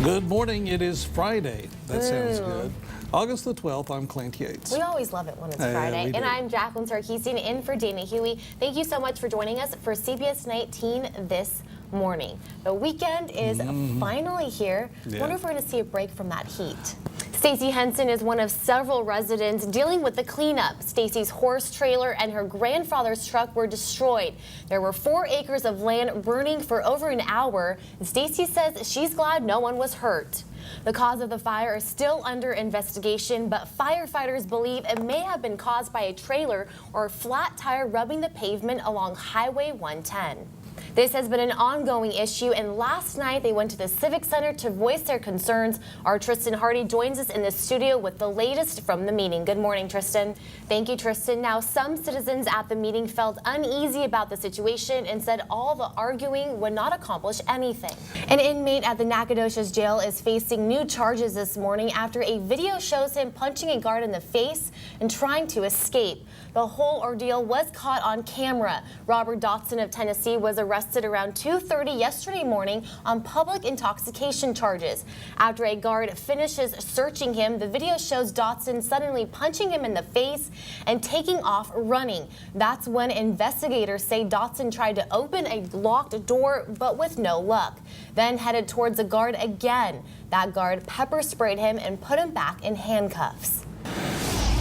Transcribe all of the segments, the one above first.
Good morning. It is Friday. That sounds good. August the 12th. I'm Clint Yates. We always love it when it's Friday. And I'm Jacqueline Sarkeesian in for Dana Huey. Thank you so much for joining us for CBS19 this morning. The weekend is finally here. Wonder if we're going to see a break from that heat. Stacy Henson is one of several residents dealing with the cleanup. Stacy's horse trailer and her grandfather's truck were destroyed. There were 4 acres of land burning for over an hour, and Stacy says she's glad no one was hurt. The cause of the fire is still under investigation, but firefighters believe it may have been caused by a trailer or a flat tire rubbing the pavement along Highway 110. This has been an ongoing issue, and last night they went to the Civic Center to voice their concerns. Our Tristan Hardy joins us in the studio with the latest from the meeting. Good morning, Tristan. Thank you, Tristan. Now, some citizens at the meeting felt uneasy about the situation and said all the arguing would not accomplish anything. An inmate at the Nacogdoches jail is facing new charges this morning after a video shows him punching a guard in the face and trying to escape. The whole ordeal was caught on camera. Robert Dotson of Tennessee was arrested around 2:30 yesterday morning on public intoxication charges. After a guard finishes searching him, the video shows Dotson suddenly punching him in the face and taking off running. That's when investigators say Dotson tried to open a locked door, but with no luck. Then headed towards the guard again. That guard pepper sprayed him and put him back in handcuffs.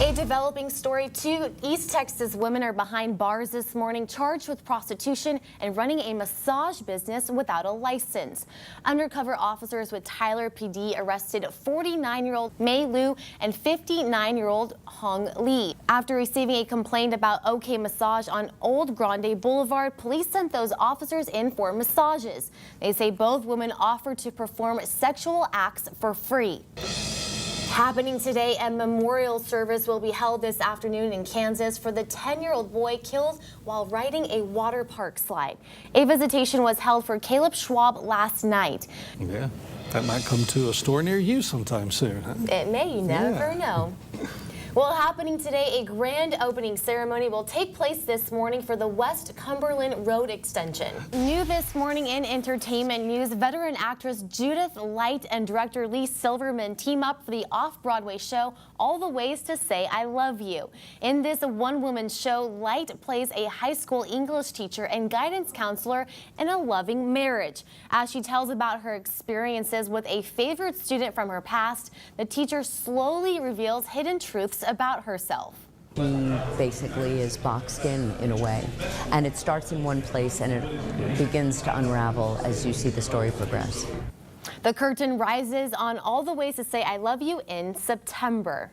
A developing story. 2 East Texas women are behind bars this morning, charged with prostitution and running a massage business without a license. Undercover officers with Tyler PD arrested 49-year-old Mei Lu and 59-year-old Hong Lee. After receiving a complaint about OK Massage on Old Grande Boulevard, police sent those officers in for massages. They say both women offered to perform sexual acts for free. Happening today, a memorial service will be held this afternoon in Kansas for the 10-year-old boy killed while riding a water park slide. A visitation was held for Caleb Schwab last night. Yeah, that might come to a store near you sometime soon, huh? It may, you never know. Well, happening today, a grand opening ceremony will take place this morning for the West Cumberland Road extension. New this morning in entertainment news, veteran actress Judith Light and director Lee Silverman team up for the off-Broadway show All the Ways to Say I Love You. In this one-woman show, Light plays a high school English teacher and guidance counselor in a loving marriage. As she tells about her experiences with a favorite student from her past, the teacher slowly reveals hidden truths about herself. She basically is boxed in a way, and it starts in one place and it begins to unravel as you see the story progress. The curtain rises on All the Ways to Say I Love You in September.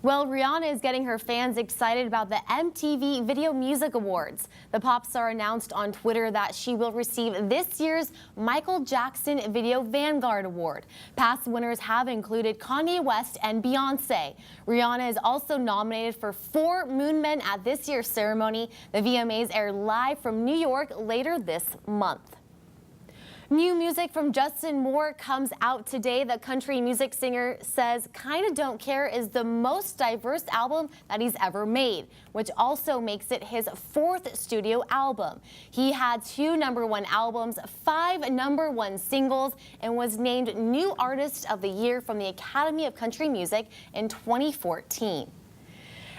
Well, Rihanna is getting her fans excited about the MTV Video Music Awards. The pop star announced on Twitter that she will receive this year's Michael Jackson Video Vanguard Award. Past winners have included Kanye West and Beyonce. Rihanna is also nominated for 4 Moon Men at this year's ceremony. The VMAs air live from New York later this month. New music from Justin Moore comes out today. The country music singer says Kinda Don't Care is the most diverse album that he's ever made, which also makes it his 4th studio album. He had 2 #1 albums, 5 #1 singles, and was named New Artist of the Year from the Academy of Country Music in 2014.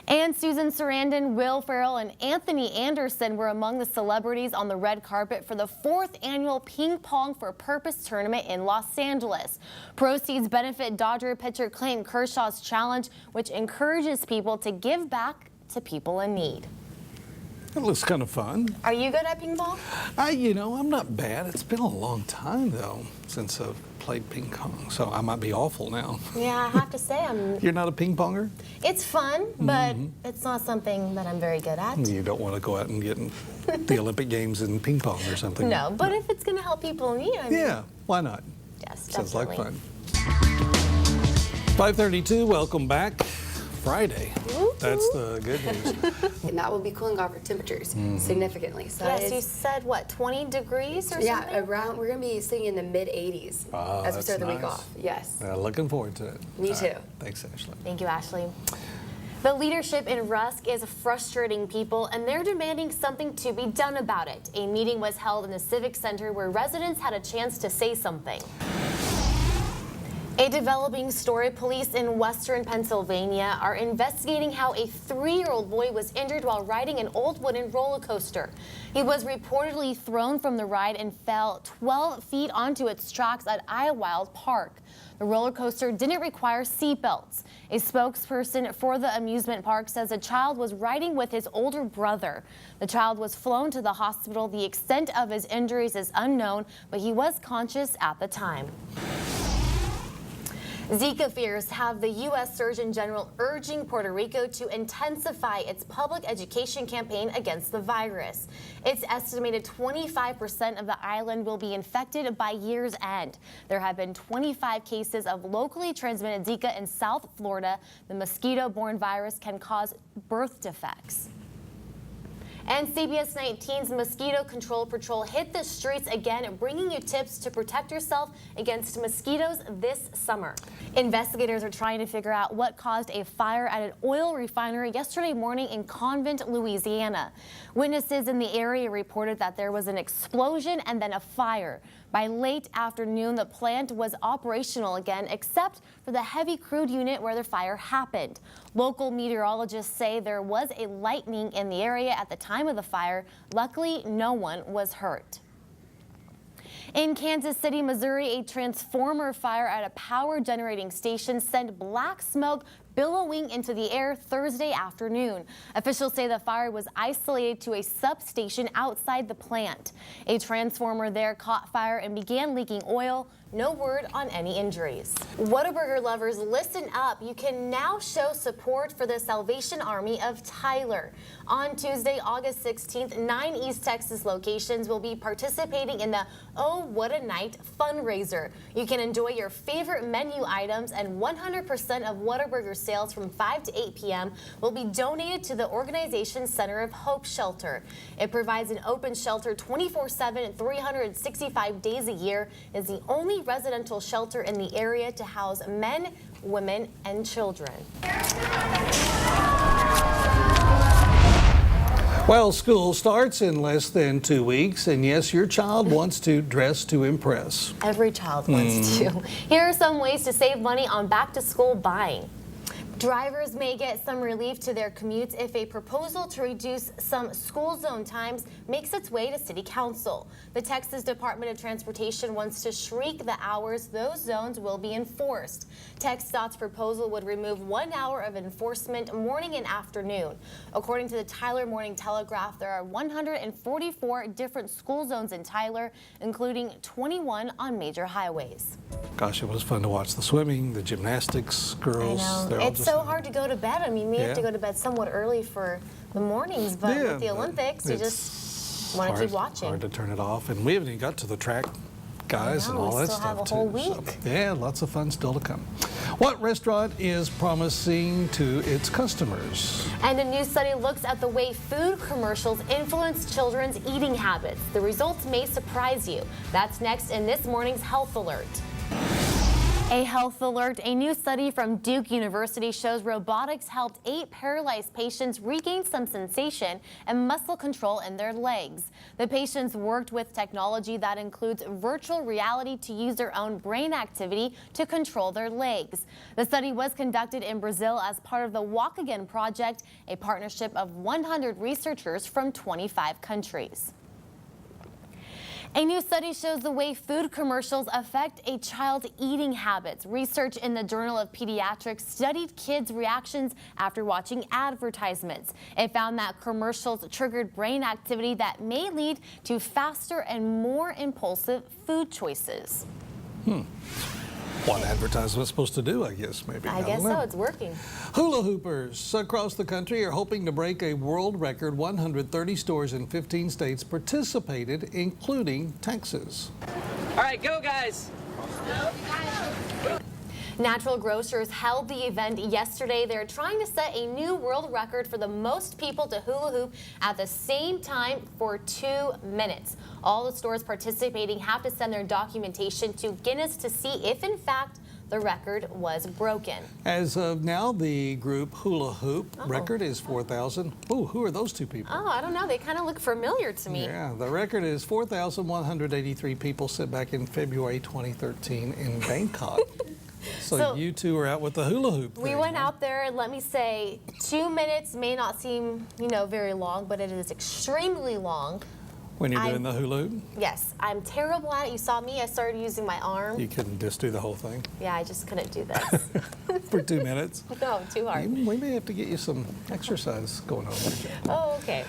And Susan Sarandon, Will Ferrell, and Anthony Anderson were among the celebrities on the red carpet for the 4th annual Ping Pong for Purpose tournament in Los Angeles. Proceeds benefit Dodger pitcher Clayton Kershaw's challenge, which encourages people to give back to people in need. It looks kind of fun. Are you good at ping pong? I'm not bad. It's been a long time, though, since I've played ping pong, so I might be awful now. Yeah, I have to say You're not a ping ponger? It's fun, but it's not something that I'm very good at. You don't want to go out and get in the Olympic Games in ping pong or something? No, but if it's going to help people in need, yeah, why not? Yes, Sounds definitely. like fun. 5:32, welcome back. Friday. That's the good news. And that will be cooling off our temperatures significantly. So yes, you said what, 20 degrees or something? Yeah, around. We're going to be sitting in the mid-80s as we start the week off. Yes. Looking forward to it. Me too. Thanks, Ashley. Thank you, Ashley. The leadership in Rusk is frustrating people, and they're demanding something to be done about it. A meeting was held in the Civic Center where residents had a chance to say something. A developing story. Police in western Pennsylvania are investigating how a 3-year-old boy was injured while riding an old wooden roller coaster. He was reportedly thrown from the ride and fell 12 feet onto its tracks at Idlewild Park. The roller coaster didn't require seatbelts. A spokesperson for the amusement park says the child was riding with his older brother. The child was flown to the hospital. The extent of his injuries is unknown, but he was conscious at the time. Zika fears have the U.S. Surgeon General urging Puerto Rico to intensify its public education campaign against the virus. It's estimated 25% of the island will be infected by year's end. There have been 25 cases of locally transmitted Zika in South Florida. The mosquito-borne virus can cause birth defects. And CBS19's Mosquito Control Patrol hit the streets again, bringing you tips to protect yourself against mosquitoes this summer. Investigators are trying to figure out what caused a fire at an oil refinery yesterday morning in Convent, Louisiana. Witnesses in the area reported that there was an explosion and then a fire. By late afternoon, the plant was operational again, except for the heavy crude unit where the fire happened. Local meteorologists say there was a lightning in the area at the time of the fire. Luckily, no one was hurt. In Kansas City, Missouri, a transformer fire at a power generating station sent black smoke billowing into the air Thursday afternoon. Officials say the fire was isolated to a substation outside the plant. A transformer there caught fire and began leaking oil. No word on any injuries. Whataburger lovers, listen up. You can now show support for the Salvation Army of Tyler. On Tuesday, August 16th, 9 East Texas locations will be participating in the Oh What a Night fundraiser. You can enjoy your favorite menu items, and 100% of Whataburger sales from 5 to 8 p.m. will be donated to the organization's Center of Hope Shelter. It provides an open shelter 24/7, 365 days a year. It's the only residential shelter in the area to house men, women, and children. Well, school starts in less than 2 weeks, and yes, your child wants to dress to impress. Every child wants to. Here are some ways to save money on back-to-school buying. Drivers may get some relief to their commutes if a proposal to reduce some school zone times makes its way to City Council. The Texas Department of Transportation wants to shrink the hours those zones will be enforced. TxDOT's proposal would remove 1 hour of enforcement morning and afternoon. According to the Tyler Morning Telegraph, there are 144 different school zones in Tyler, including 21 on major highways. Gosh, it was fun to watch the swimming, the gymnastics, girls. I know. It's so hard to go to bed. I mean, we have to go to bed somewhat early for the mornings, but with the Olympics, you just want to keep watching. It's hard to turn it off, and we haven't even got to the track guys and all that stuff too. We still have a whole week. So, yeah, lots of fun still to come. What restaurant is promising to its customers? And a new study looks at the way food commercials influence children's eating habits. The results may surprise you. That's next in this morning's Health Alert. A health alert. A new study from Duke University shows robotics helped 8 paralyzed patients regain some sensation and muscle control in their legs. The patients worked with technology that includes virtual reality to use their own brain activity to control their legs. The study was conducted in Brazil as part of the Walk Again project, a partnership of 100 researchers from 25 countries. A new study shows the way food commercials affect a child's eating habits. Research in the Journal of Pediatrics studied kids' reactions after watching advertisements. It found that commercials triggered brain activity that may lead to faster and more impulsive food choices. What advertisement's supposed to do, I guess, maybe. I guess so. It's working. Hula hoopers across the country are hoping to break a world record. 130 stores in 15 states participated, including Texas. All right, go, guys. Natural Grocers held the event yesterday. They're trying to set a new world record for the most people to hula hoop at the same time for 2 minutes. All the stores participating have to send their documentation to Guinness to see if, in fact, the record was broken. As of now, the group Hula Hoop record is 4,000. Oh, who are those two people? Oh, I don't know. They kind of look familiar to me. Yeah, the record is 4,183 people set back in February 2013 in Bangkok. So you two are out with the hula hoop We thing, went huh? out there, and let me say, 2 minutes may not seem, very long, but it is extremely long. When you're doing the hula hoop? Yes, I'm terrible at it. You saw me. I started using my arm. You couldn't just do the whole thing Yeah, I just couldn't do this. for 2 minutes? No, too hard. We may have to get you some exercise going on. Oh, okay.